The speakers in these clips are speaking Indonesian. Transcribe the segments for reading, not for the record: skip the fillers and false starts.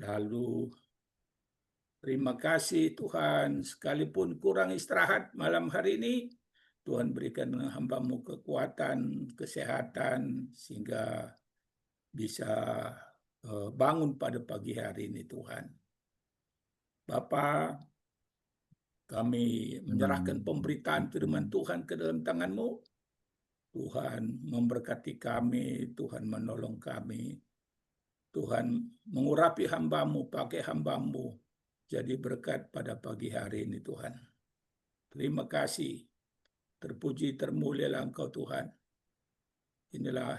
Lalu terima kasih Tuhan, sekalipun kurang istirahat malam hari ini, Tuhan berikan hamba-Mu kekuatan, kesehatan, sehingga bisa bangun pada pagi hari ini Tuhan. Bapa, kami menyerahkan pemberitaan firman Tuhan ke dalam tangan-Mu. Tuhan memberkati kami, Tuhan menolong kami. Tuhan mengurapi hamba-Mu, pakai hamba-Mu jadi berkat pada pagi hari ini Tuhan. Terima kasih. Terpuji termulialah Engkau Tuhan. Inilah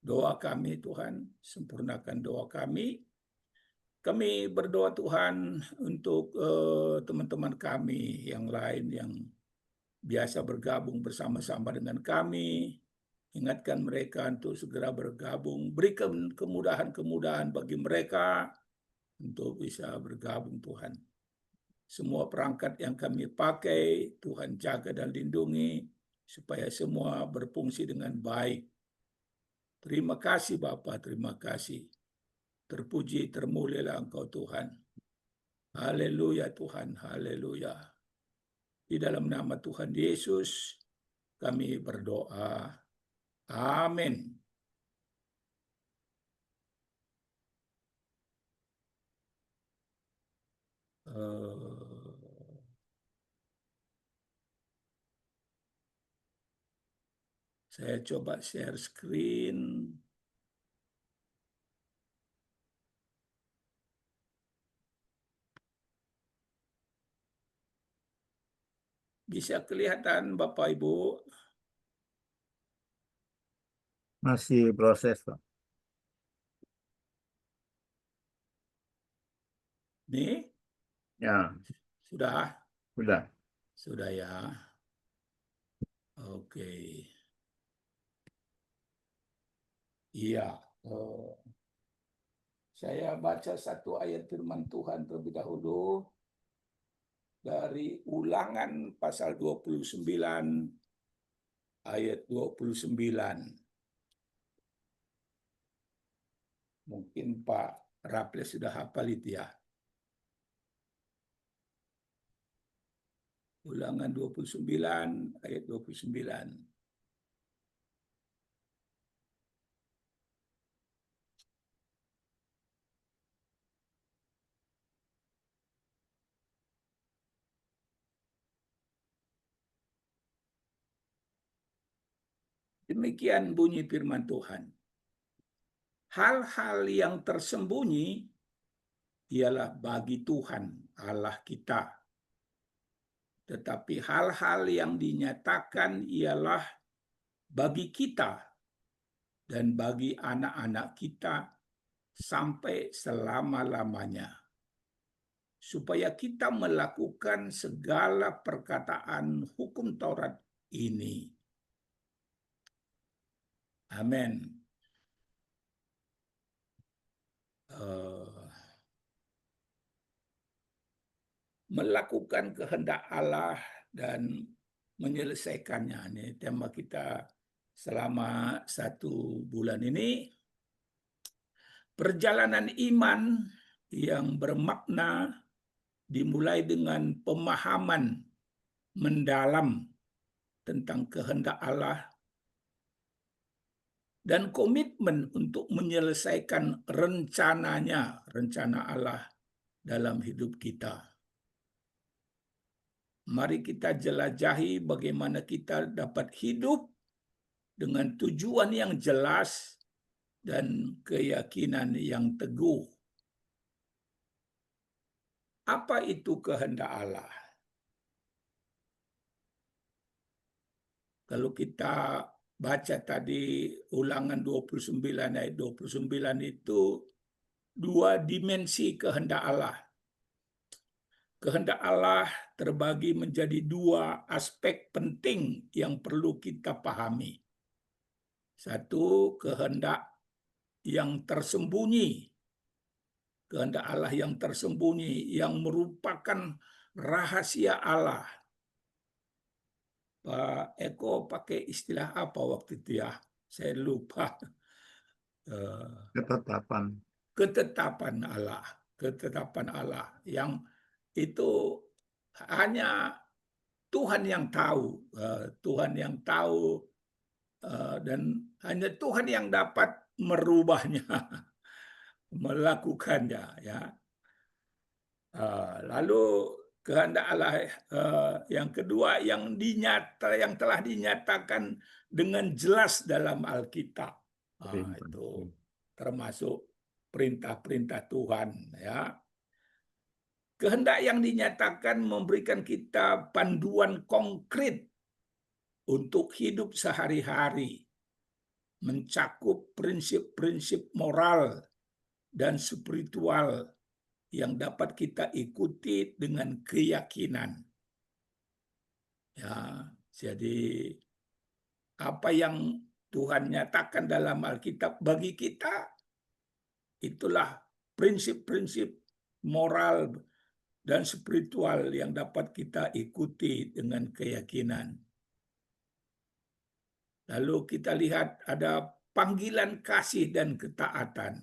doa kami Tuhan, sempurnakan doa kami. Kami berdoa Tuhan untuk teman-teman kami yang lain yang biasa bergabung bersama-sama dengan kami. Ingatkan mereka untuk segera bergabung. Berikan kemudahan-kemudahan bagi mereka untuk bisa bergabung Tuhan. Semua perangkat yang kami pakai, Tuhan jaga dan lindungi, supaya semua berfungsi dengan baik. Terima kasih Bapa, terima kasih. Terpuji, termulialah Engkau Tuhan. Haleluya Tuhan, haleluya. Di dalam nama Tuhan Yesus, kami berdoa. Amin. Saya coba share screen. Bisa kelihatan Bapak Ibu? Masih proses, Pak. Nih, Ya, sudah? sudah. Sudah ya. Oke. Iya. Saya baca satu ayat firman Tuhan terlebih dahulu dari Ulangan pasal 29 ayat 29. Mungkin Pak Raples sudah hafal itu ya. Ulangan 29 ayat 29. Demikian bunyi firman Tuhan. Hal-hal yang tersembunyi ialah bagi Tuhan Allah kita. Tetapi hal-hal yang dinyatakan ialah bagi kita dan bagi anak-anak kita sampai selama-lamanya, supaya kita melakukan segala perkataan hukum Taurat ini. Amin. Melakukan kehendak Allah dan menyelesaikannya. Ini tema kita selama 1 bulan ini. Perjalanan iman yang bermakna dimulai dengan pemahaman mendalam tentang kehendak Allah dan komitmen untuk menyelesaikan rencananya, rencana Allah dalam hidup kita. Mari kita jelajahi bagaimana kita dapat hidup dengan tujuan yang jelas dan keyakinan yang teguh. Apa itu kehendak Allah? Kalau kita baca tadi Ulangan 29 ayat 29 itu dua dimensi kehendak Allah. Kehendak Allah terbagi menjadi dua aspek penting yang perlu kita pahami. Satu, kehendak yang tersembunyi. Kehendak Allah yang tersembunyi, yang merupakan rahasia Allah. Pak Eko pakai istilah apa waktu itu ya? Saya lupa. Ketetapan. ketetapan Allah yang itu hanya Tuhan yang tahu, dan hanya Tuhan yang dapat merubahnya, melakukannya, ya. Lalu kehendak Allah yang kedua yang telah dinyatakan dengan jelas dalam Alkitab. Itu termasuk perintah-perintah Tuhan, ya. Kehendak yang dinyatakan memberikan kita panduan konkret untuk hidup sehari-hari, mencakup prinsip-prinsip moral dan spiritual yang dapat kita ikuti dengan keyakinan. Ya, jadi apa yang Tuhan nyatakan dalam Alkitab bagi kita, itulah prinsip-prinsip moral dan spiritual yang dapat kita ikuti dengan keyakinan. Lalu kita lihat ada panggilan kasih dan ketaatan.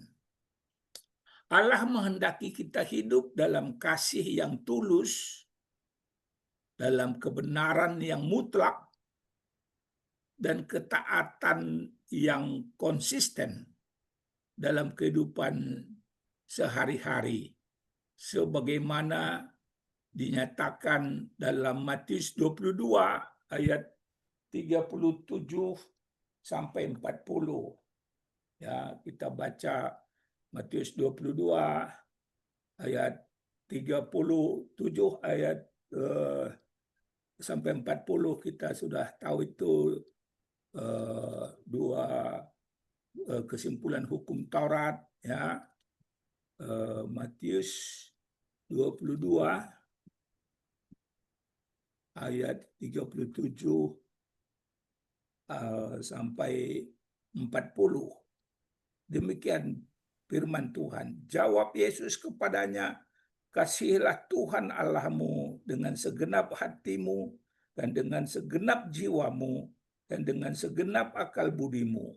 Allah menghendaki kita hidup dalam kasih yang tulus, dalam kebenaran yang mutlak, dan ketaatan yang konsisten dalam kehidupan sehari-hari, sebagaimana dinyatakan dalam Matius 22 ayat 37 sampai 40. Ya, kita baca Matius 22 ayat 37 ayat sampai 40. Kita sudah tahu itu dua kesimpulan hukum Taurat, ya. Matius 22 ayat 37 sampai 40. Demikian firman Tuhan. Jawab Yesus kepadanya, kasihilah Tuhan Allahmu dengan segenap hatimu dan dengan segenap jiwamu dan dengan segenap akal budimu.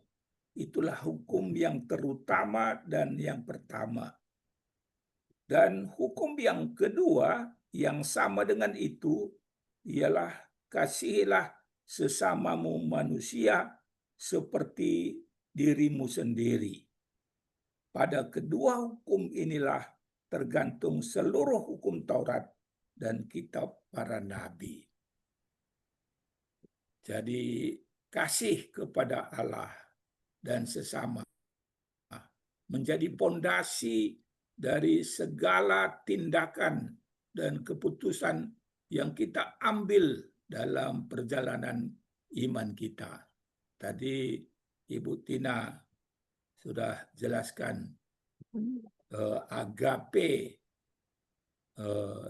Itulah hukum yang terutama dan yang pertama. Dan hukum yang kedua yang sama dengan itu ialah kasihilah sesamamu manusia seperti dirimu sendiri. Pada kedua hukum inilah tergantung seluruh hukum Taurat dan kitab para nabi. Jadi kasih kepada Allah dan sesama menjadi pondasi dari segala tindakan dan keputusan yang kita ambil dalam perjalanan iman kita. Tadi Ibu Tina sudah jelaskan agape,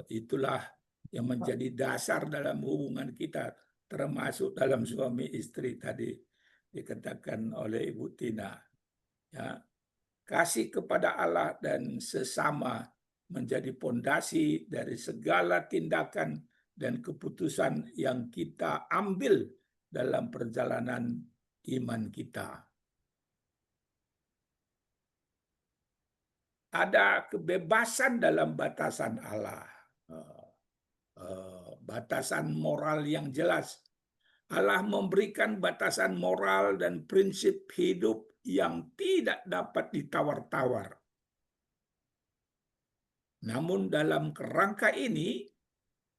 itulah yang menjadi dasar dalam hubungan kita, termasuk dalam suami istri tadi dikatakan oleh Ibu Tina. Ya, kasih kepada Allah dan sesama menjadi pondasi dari segala tindakan dan keputusan yang kita ambil dalam perjalanan iman kita. Ada kebebasan dalam batasan Allah, batasan moral yang jelas. Allah memberikan batasan moral dan prinsip hidup yang tidak dapat ditawar-tawar. Namun dalam kerangka ini,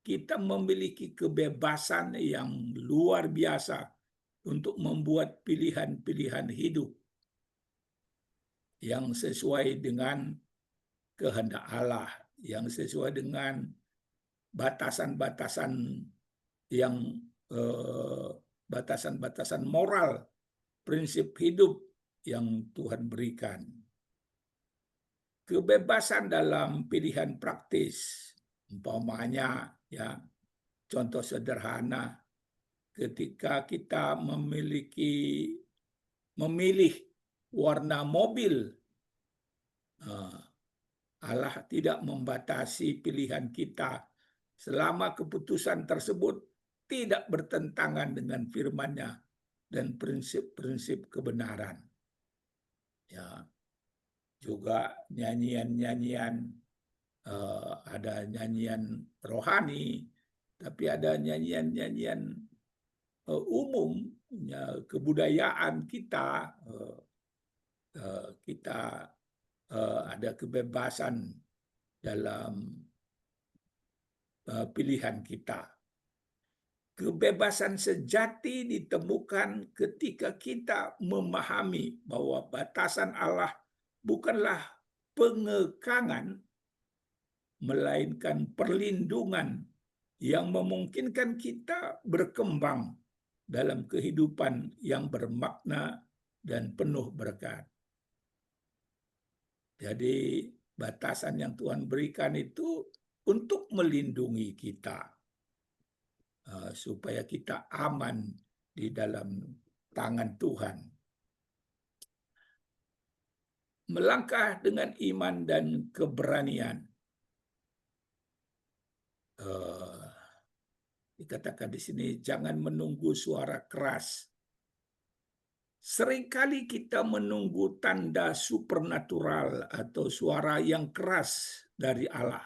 kita memiliki kebebasan yang luar biasa untuk membuat pilihan-pilihan hidup yang sesuai dengan kehendak Allah, yang sesuai dengan batasan-batasan yang batasan-batasan moral, prinsip hidup yang Tuhan berikan. Kebebasan dalam pilihan praktis, umpamanya, ya, contoh sederhana, ketika kita memilih warna mobil, Allah tidak membatasi pilihan kita selama keputusan tersebut tidak bertentangan dengan firman-Nya dan prinsip-prinsip kebenaran. Ya. juga nyanyian-nyanyian, ada nyanyian rohani, tapi ada nyanyian-nyanyian umum, kebudayaan kita. Kita ada kebebasan dalam pilihan kita. Kebebasan sejati ditemukan ketika kita memahami bahwa batasan Allah bukanlah pengekangan, melainkan perlindungan yang memungkinkan kita berkembang dalam kehidupan yang bermakna dan penuh berkat. Jadi batasan yang Tuhan berikan itu untuk melindungi kita, supaya kita aman di dalam tangan Tuhan. Melangkah dengan iman dan keberanian. Dikatakan di sini, jangan menunggu suara keras. Seringkali kita menunggu tanda supernatural atau suara yang keras dari Allah.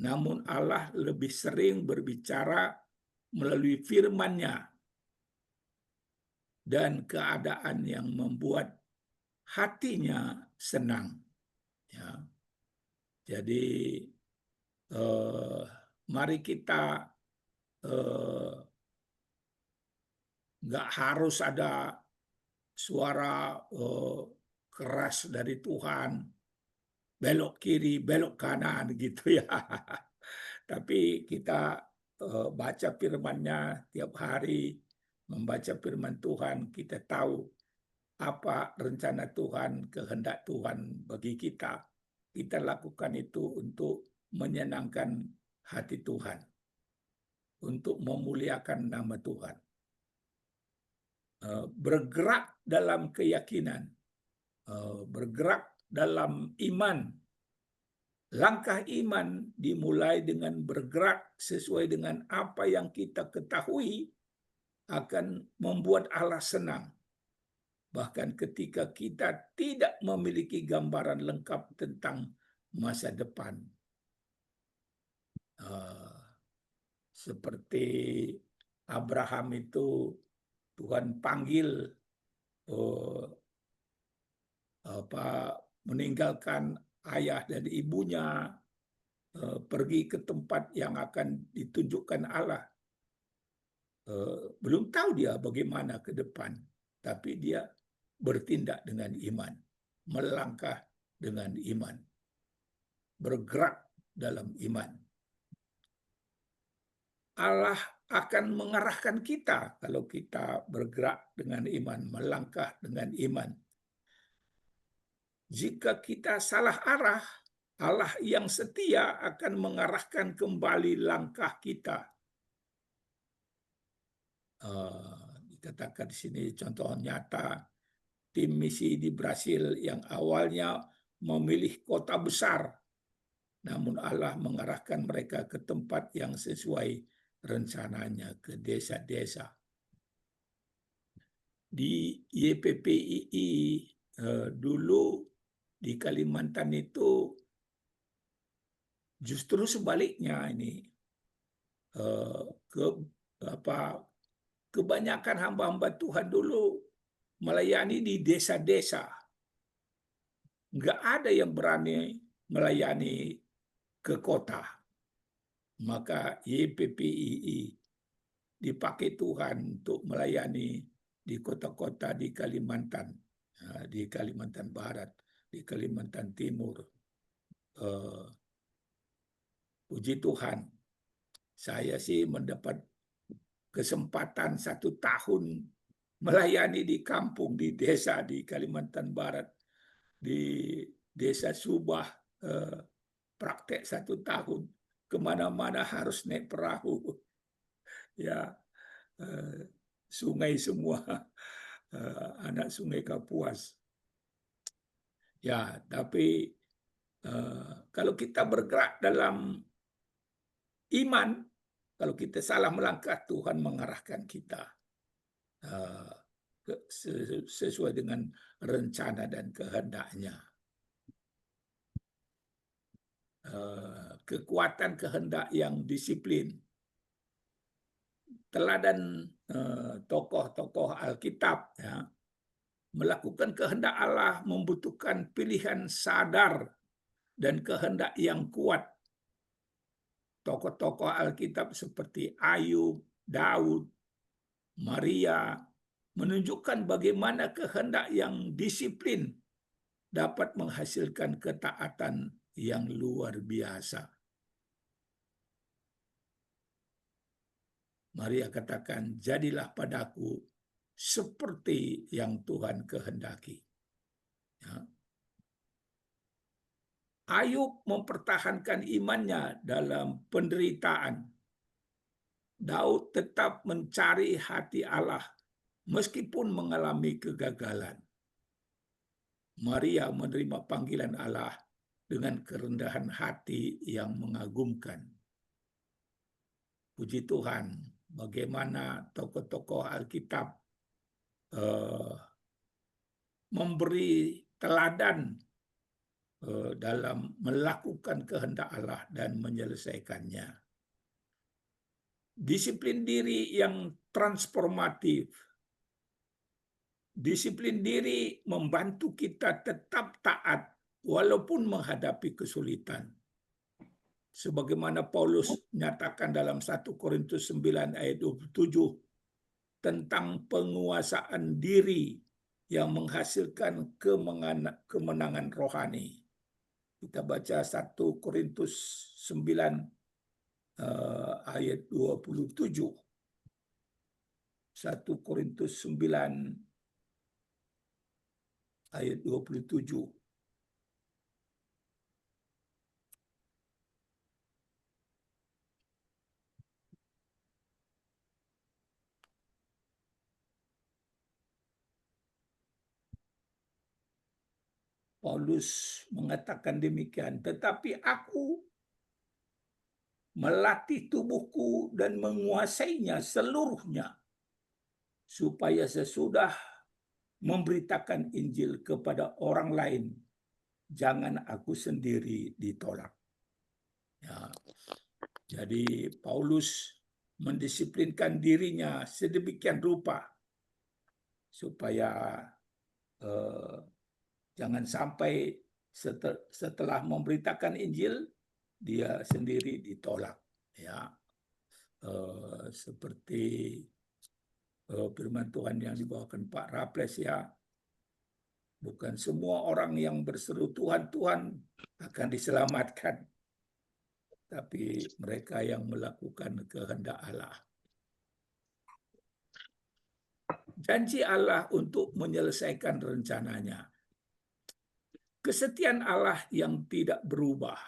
Namun Allah lebih sering berbicara melalui firman-Nya dan keadaan yang membuat hatinya senang. Ya. Jadi mari kita nggak harus ada suara keras dari Tuhan, belok kiri, belok kanan gitu ya. Tapi kita baca firman-Nya tiap hari, membaca firman Tuhan, kita tahu apa rencana Tuhan, kehendak Tuhan bagi kita. Kita lakukan itu untuk menyenangkan hati Tuhan, untuk memuliakan nama Tuhan. Bergerak dalam keyakinan, bergerak dalam iman. Langkah iman dimulai dengan bergerak sesuai dengan apa yang kita ketahui akan membuat Allah senang. Bahkan ketika kita tidak memiliki gambaran lengkap tentang masa depan. Seperti Abraham itu Tuhan panggil meninggalkan ayah dan ibunya, pergi ke tempat yang akan ditunjukkan Allah. Belum tahu dia bagaimana ke depan, tapi dia bertindak dengan iman, melangkah dengan iman, bergerak dalam iman. Allah akan mengarahkan kita kalau kita bergerak dengan iman, melangkah dengan iman. Jika kita salah arah, Allah yang setia akan mengarahkan kembali langkah kita. Dikatakan di sini contoh nyata, tim misi di Brasil yang awalnya memilih kota besar, namun Allah mengarahkan mereka ke tempat yang sesuai rencananya, ke desa-desa. Di YPPII dulu di Kalimantan itu justru sebaliknya ini, kebanyakan hamba-hamba Tuhan dulu melayani di desa-desa. Nggak ada yang berani melayani ke kota. Maka YPPII dipakai Tuhan untuk melayani di kota-kota di Kalimantan, di Kalimantan Barat, di Kalimantan Timur. Puji Tuhan, saya sih mendapat kesempatan 1 tahun melayani di kampung, di desa di Kalimantan Barat, di desa Subah, praktek 1 tahun, kemana-mana harus naik perahu, ya, sungai semua, anak sungai Kapuas. Ya, tapi kalau kita bergerak dalam iman, kalau kita salah melangkah, Tuhan mengarahkan kita sesuai dengan rencana dan kehendak-Nya. kekuatan kehendak yang disiplin. Teladan tokoh-tokoh Alkitab, ya, melakukan kehendak Allah membutuhkan pilihan sadar dan kehendak yang kuat. Tokoh-tokoh Alkitab seperti Ayub, Daud, Maria menunjukkan bagaimana kehendak yang disiplin dapat menghasilkan ketaatan yang luar biasa. Maria katakan, jadilah padaku seperti yang Tuhan kehendaki. Ya. Ayub mempertahankan imannya dalam penderitaan. Daud tetap mencari hati Allah meskipun mengalami kegagalan. Maria menerima panggilan Allah dengan kerendahan hati yang mengagumkan. Puji Tuhan, bagaimana tokoh-tokoh Alkitab memberi teladan dalam melakukan kehendak Allah dan menyelesaikannya. Disiplin diri yang transformatif. Disiplin diri membantu kita tetap taat walaupun menghadapi kesulitan. Sebagaimana Paulus nyatakan dalam 1 Korintus 9 ayat 27 tentang penguasaan diri yang menghasilkan kemenangan rohani. Kita baca 1 Korintus 9 ayat 27. 1 Korintus 9 ayat 27. Paulus mengatakan demikian, tetapi aku melatih tubuhku dan menguasainya seluruhnya, supaya sesudah memberitakan Injil kepada orang lain, jangan aku sendiri ditolak. Ya. Jadi Paulus mendisiplinkan dirinya sedemikian rupa supaya jangan sampai setelah memberitakan Injil dia sendiri ditolak. Ya, seperti firman Tuhan yang dibawakan Pak Raples, ya, bukan semua orang yang berseru Tuhan Tuhan akan diselamatkan, tapi mereka yang melakukan kehendak Allah. Janji Allah untuk menyelesaikan rencananya. Kesetiaan Allah yang tidak berubah.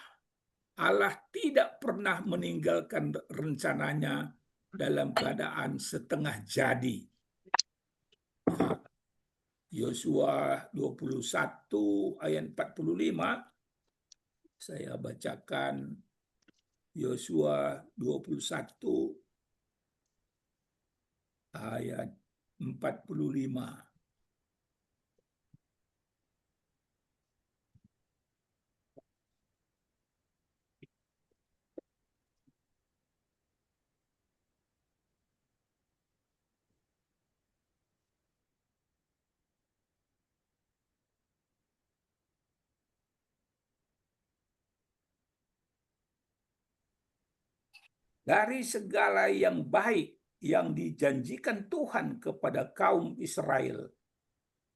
Allah tidak pernah meninggalkan rencananya dalam keadaan setengah jadi. Yosua 21 ayat 45, saya bacakan Yosua 21 ayat 45. Dari segala yang baik yang dijanjikan Tuhan kepada kaum Israel,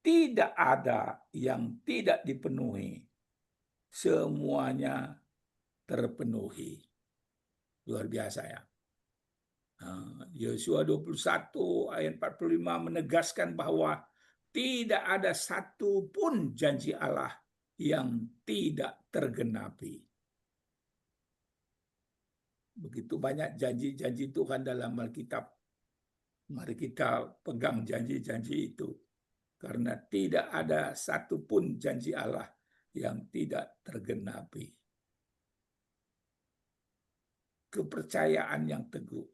tidak ada yang tidak dipenuhi. Semuanya terpenuhi. Luar biasa, ya. Yosua 21 ayat 45 menegaskan bahwa tidak ada satu pun janji Allah yang tidak tergenapi. Begitu banyak janji-janji Tuhan dalam Alkitab. Mari kita pegang janji-janji itu. Karena tidak ada satupun janji Allah yang tidak tergenapi. Kepercayaan yang teguh.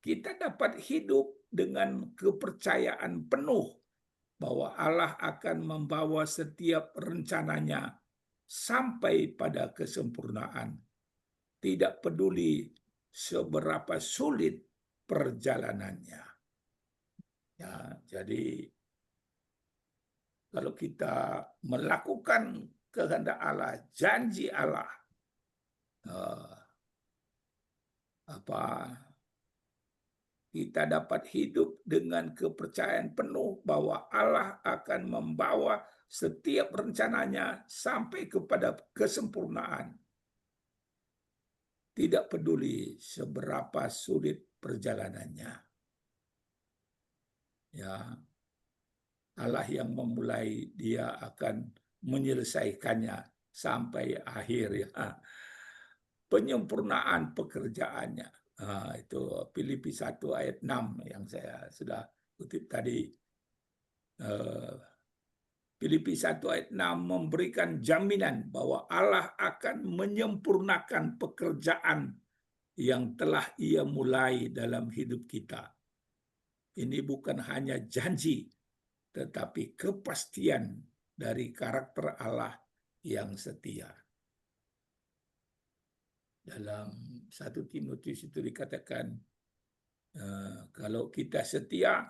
Kita dapat hidup dengan kepercayaan penuh bahwa Allah akan membawa setiap rencananya sampai pada kesempurnaan tidak peduli seberapa sulit perjalanannya. Ya, jadi kalau kita melakukan kehendak Allah, janji Allah, kita dapat hidup dengan kepercayaan penuh bahwa Allah akan membawa setiap rencananya sampai kepada kesempurnaan. Tidak peduli seberapa sulit perjalanannya. Ya, Allah yang memulai, Dia akan menyelesaikannya sampai akhir, ya. Penyempurnaan pekerjaannya. Itu Filipi 1 ayat 6 yang saya sudah kutip tadi. Filipi 1 ayat 6 memberikan jaminan bahwa Allah akan menyempurnakan pekerjaan yang telah Ia mulai dalam hidup kita. Ini bukan hanya janji, tetapi kepastian dari karakter Allah yang setia. Dalam 1 Timotius itu dikatakan, kalau kita setia,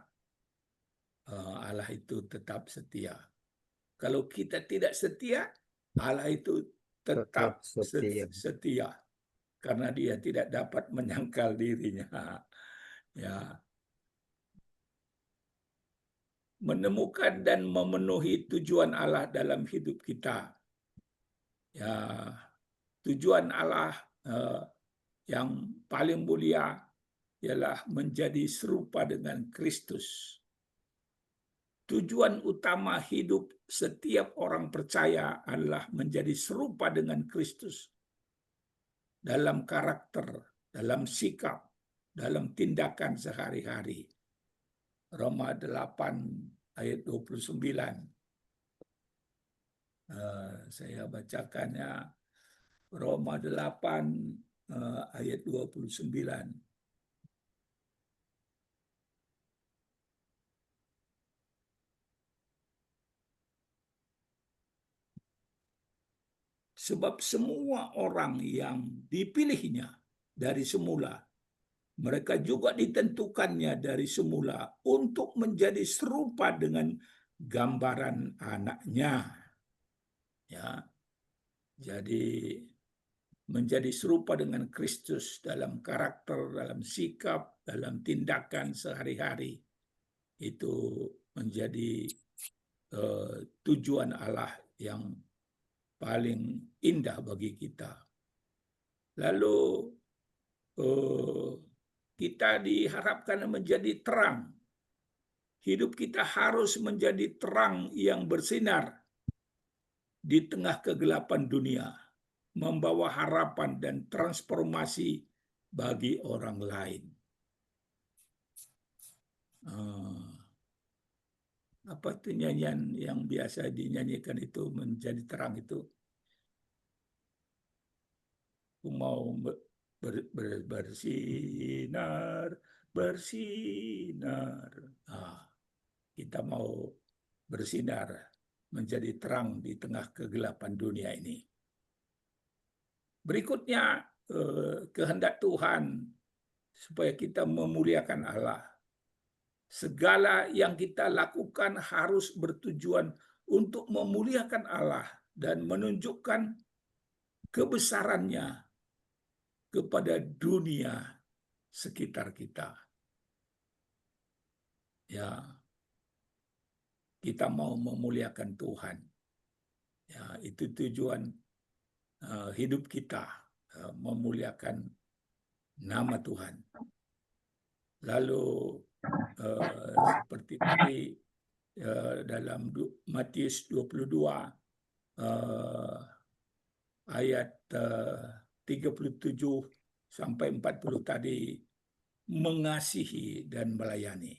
Allah itu tetap setia. Kalau kita tidak setia, Allah itu tetap setia. Karena Dia tidak dapat menyangkal dirinya. Ya. Menemukan dan memenuhi tujuan Allah dalam hidup kita. Ya, tujuan Allah yang paling mulia ialah menjadi serupa dengan Kristus. Tujuan utama hidup setiap orang percaya adalah menjadi serupa dengan Kristus dalam karakter, dalam sikap, dalam tindakan sehari-hari. Roma 8 ayat 29. Saya bacakannya. Roma 8 ayat 29. Sebab semua orang yang dipilihnya dari semula, mereka juga ditentukannya dari semula untuk menjadi serupa dengan gambaran anaknya. Ya, jadi menjadi serupa dengan Kristus dalam karakter, dalam sikap, dalam tindakan sehari-hari. Itu menjadi tujuan Allah yang paling indah bagi kita. Lalu kita diharapkan menjadi terang. Hidup kita harus menjadi terang yang bersinar di tengah kegelapan dunia, membawa harapan dan transformasi bagi orang lain. Apa itu nyanyian yang biasa dinyanyikan itu menjadi terang itu? Aku mau bersinar, bersinar. Kita mau bersinar menjadi terang di tengah kegelapan dunia ini. Berikutnya, kehendak Tuhan supaya kita memuliakan Allah. Segala yang kita lakukan harus bertujuan untuk memuliakan Allah dan menunjukkan kebesarannya kepada dunia sekitar kita. Ya, kita mau memuliakan Tuhan. Ya, itu tujuan hidup kita, memuliakan nama Tuhan. Lalu seperti tadi dalam Matius 22 ayat 37 sampai 40 tadi, mengasihi dan melayani.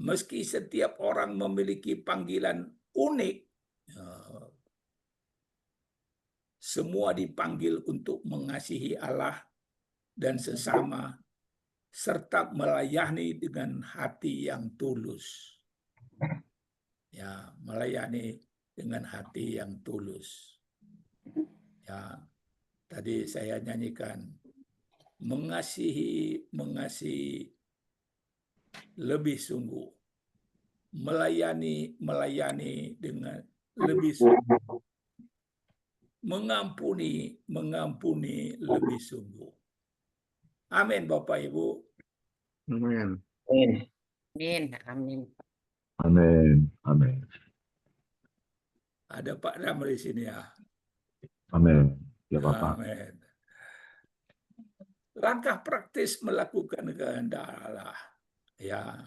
Meski setiap orang memiliki panggilan unik, semua dipanggil untuk mengasihi Allah dan sesama, serta melayani dengan hati yang tulus. Ya, melayani dengan hati yang tulus. Ya, Tadi saya nyanyikan, mengasihi lebih sungguh, melayani dengan lebih sungguh, mengampuni lebih sungguh. Amin, Bapak Ibu. Amin. Amin. Amin. Amin. Amin. Ada Pak Ramli di sini ya. Amin. Ya Bapak. Amin. Langkah praktis melakukan kehendak Allah. Ya,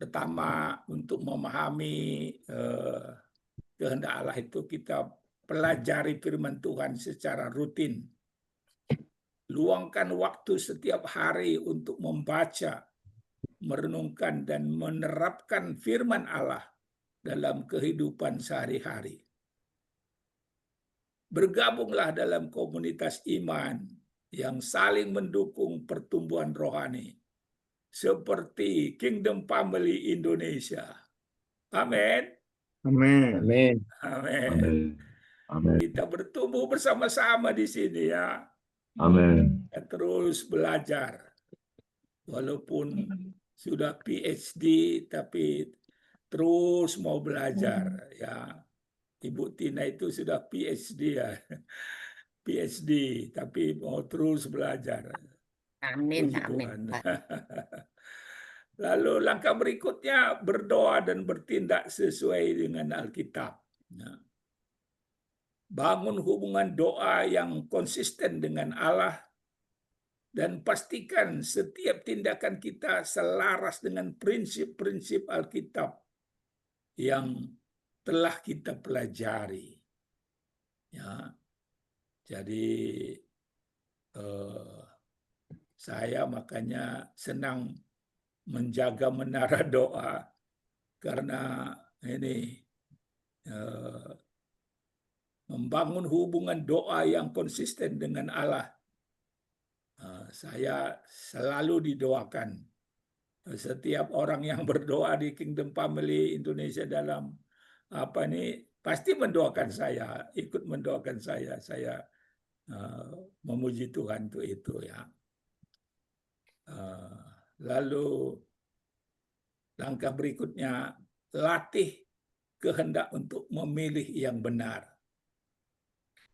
pertama untuk memahami kehendak Allah itu kita pelajari firman Tuhan secara rutin. Luangkan waktu setiap hari untuk membaca, merenungkan, dan menerapkan firman Allah dalam kehidupan sehari-hari. Bergabunglah dalam komunitas iman yang saling mendukung pertumbuhan rohani, seperti Kingdom Family Indonesia. Amin. Amin. Amin. Amin. Amin. Amin. Kita bertumbuh bersama-sama di sini ya. Amin. Kita terus belajar. Walaupun sudah PhD, tapi terus mau belajar ya. Ibu Tina itu sudah PhD ya. PhD, tapi mau terus belajar. Amin. Puji Amin. Tuhan. Pak. Lalu langkah berikutnya berdoa dan bertindak sesuai dengan Alkitab. Nah, bangun hubungan doa yang konsisten dengan Allah dan pastikan setiap tindakan kita selaras dengan prinsip-prinsip Alkitab yang telah kita pelajari. Ya, jadi saya makanya senang menjaga menara doa karena ini membangun hubungan doa yang konsisten dengan Allah. Saya selalu didoakan. Setiap orang yang berdoa di Kingdom Family Indonesia dalam apa ini pasti mendoakan saya, ikut mendoakan saya. Saya memuji Tuhan untuk itu ya. Lalu langkah berikutnya, latih kehendak untuk memilih yang benar.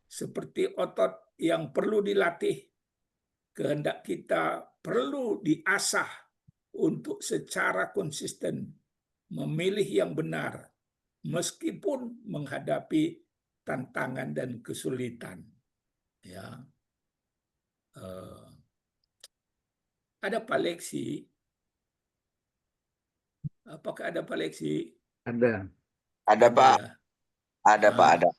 Seperti otot yang perlu dilatih, kehendak kita perlu diasah untuk secara konsisten memilih yang benar, meskipun menghadapi tantangan dan kesulitan. Ya, ada Pak Leksi? Apakah ada Pak Leksi? Ada. Ada Pak, Ya. ada Pak, ada.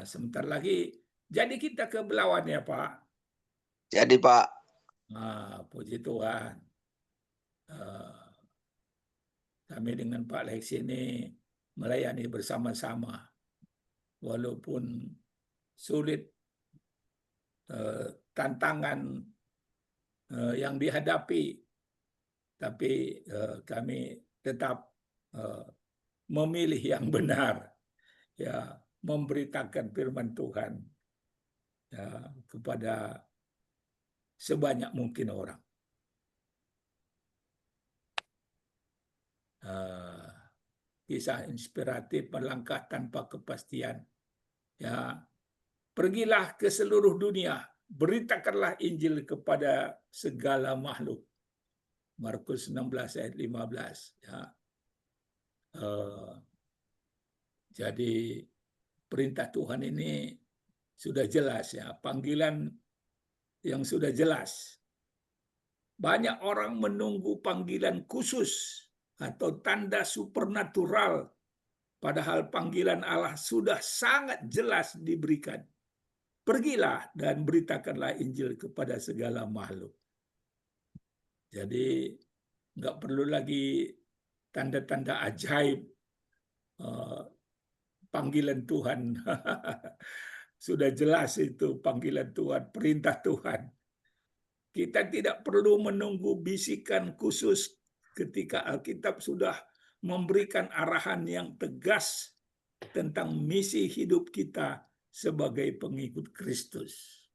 Sebentar lagi. Jadi kita ke Belawan ya Pak. Jadi Pak, Puji Tuhan. Kami dengan Pak Leksi ini melayani bersama-sama. Walaupun sulit tantangan yang dihadapi, tapi kami tetap memilih yang benar, ya, memberitakan firman Tuhan ya, kepada sebanyak mungkin orang. Kisah inspiratif melangkah tanpa kepastian. Ya, pergilah ke seluruh dunia, beritakanlah Injil kepada segala makhluk. Markus 16 ayat 15. Ya. Jadi perintah Tuhan ini sudah jelas ya, panggilan yang sudah jelas. Banyak orang menunggu panggilan khusus atau tanda supernatural, padahal panggilan Allah sudah sangat jelas diberikan. Pergilah dan beritakanlah Injil kepada segala makhluk. Jadi nggak perlu lagi tanda-tanda ajaib, panggilan Tuhan. Sudah jelas itu panggilan Tuhan, perintah Tuhan. Kita tidak perlu menunggu bisikan khusus ketika Alkitab sudah memberikan arahan yang tegas tentang misi hidup kita sebagai pengikut Kristus.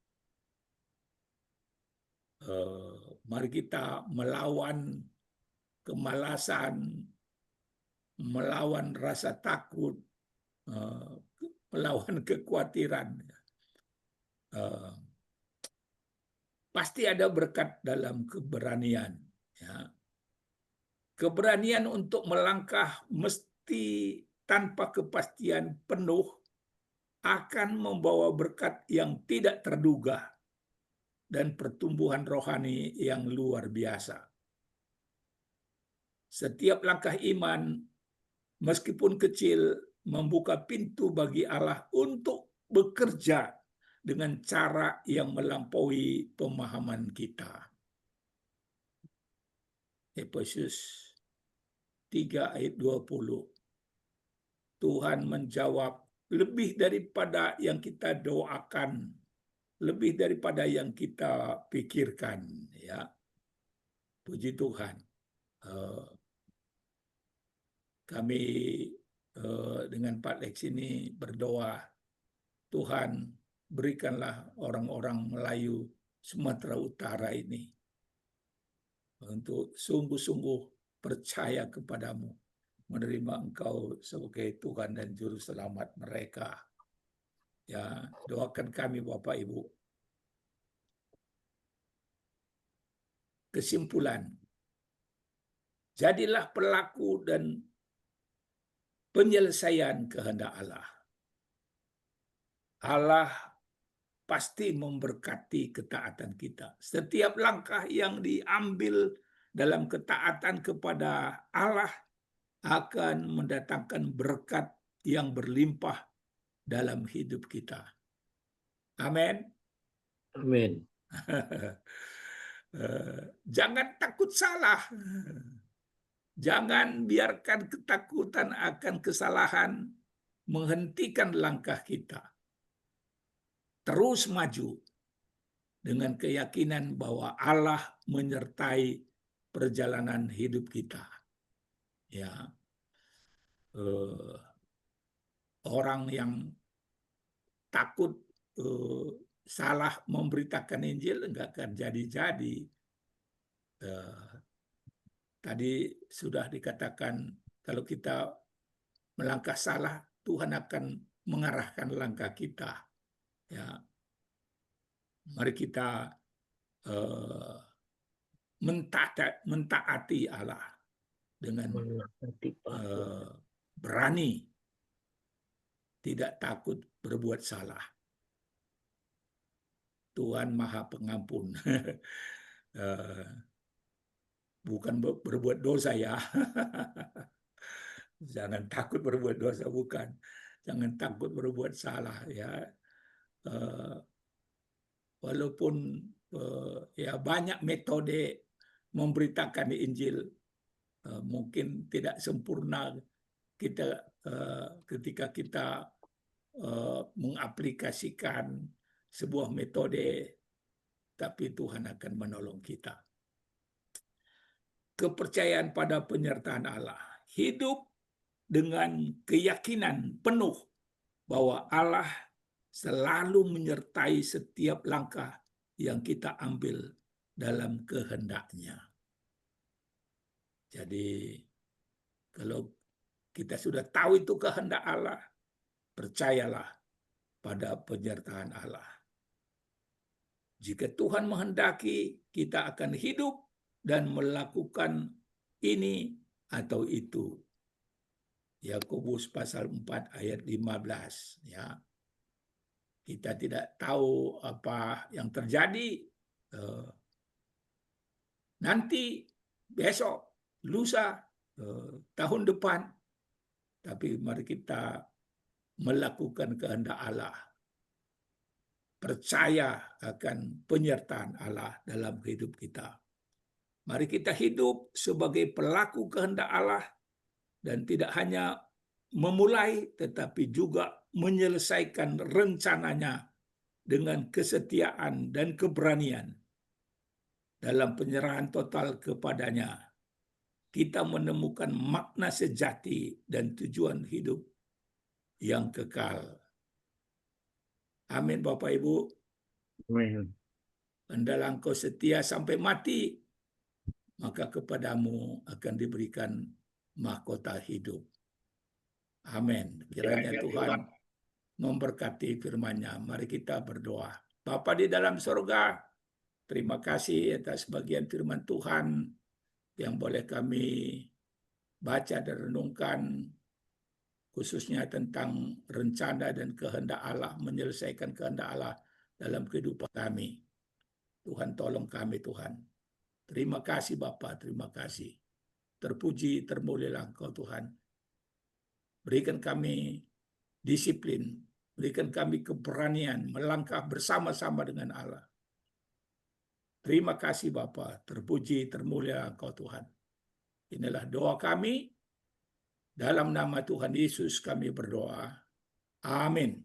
Mari kita melawan kemalasan, melawan rasa takut, melawan kekhawatiran. Pasti ada berkat dalam keberanian. Ya. Keberanian untuk melangkah mesti tanpa kepastian penuh akan membawa berkat yang tidak terduga dan pertumbuhan rohani yang luar biasa. Setiap langkah iman, meskipun kecil, membuka pintu bagi Allah untuk bekerja dengan cara yang melampaui pemahaman kita. Efesus 3 ayat 20. Tuhan menjawab lebih daripada yang kita doakan, lebih daripada yang kita pikirkan, ya. Puji Tuhan. Kami dengan Pak Lex ini berdoa, Tuhan berikanlah orang-orang Melayu Sumatera Utara ini untuk sungguh-sungguh percaya kepadamu, menerima Engkau sebagai Tuhan dan Juru Selamat mereka. Ya, doakan kami Bapak Ibu. Kesimpulan, jadilah pelaku dan penyelesaian kehendak Allah. Allah pasti memberkati ketaatan kita. Setiap langkah yang diambil dalam ketaatan kepada Allah akan mendatangkan berkat yang berlimpah dalam hidup kita. Amin. Amin. Jangan takut salah. Jangan biarkan ketakutan akan kesalahan menghentikan langkah kita. Terus maju dengan keyakinan bahwa Allah menyertai perjalanan hidup kita. Ya, orang yang takut salah memberitakan Injil enggak akan jadi-jadi. Tadi sudah dikatakan kalau kita melangkah salah, Tuhan akan mengarahkan langkah kita. Ya, mari kita mentaati Allah dengan berani, tidak takut berbuat salah. Tuhan Maha Pengampun. Bukan berbuat dosa ya. Jangan takut berbuat dosa, bukan. Jangan takut berbuat salah ya. Walaupun ya banyak metode memberitakan Injil, mungkin tidak sempurna kita ketika kita mengaplikasikan sebuah metode, tapi Tuhan akan menolong kita. Kepercayaan pada penyertaan Allah, hidup dengan keyakinan penuh bahwa Allah selalu menyertai setiap langkah yang kita ambil dalam kehendak-Nya. Jadi kalau kita sudah tahu itu kehendak Allah, percayalah pada penyertaan Allah. Jika Tuhan menghendaki, kita akan hidup dan melakukan ini atau itu. Yakobus pasal 4 ayat 15. Ya. Kita tidak tahu apa yang terjadi nanti, besok, lusa, tahun depan. Tapi mari kita melakukan kehendak Allah. Percaya akan penyertaan Allah dalam hidup kita. Mari kita hidup sebagai pelaku kehendak Allah dan tidak hanya memulai tetapi juga menyelesaikan rencananya dengan kesetiaan dan keberanian. Dalam penyerahan total kepadanya, kita menemukan makna sejati dan tujuan hidup yang kekal. Amin Bapak Ibu. Amin. Hendalah engkau setia sampai mati, maka kepadamu akan diberikan mahkota hidup. Amin. Kiranya Tuhan memberkati firman-Nya. Mari kita berdoa. Bapa di dalam surga, terima kasih atas bagian firman Tuhan yang boleh kami baca dan renungkan, khususnya tentang rencana dan kehendak Allah, menyelesaikan kehendak Allah dalam kehidupan kami. Tuhan tolong kami Tuhan. Terima kasih Bapa, terima kasih. Terpuji, termulialah Engkau Tuhan. Berikan kami disiplin, berikan kami keberanian melangkah bersama-sama dengan Allah. Terima kasih Bapa, terpuji, termulialah Engkau Tuhan. Inilah doa kami. Dalam nama Tuhan Yesus kami berdoa. Amin.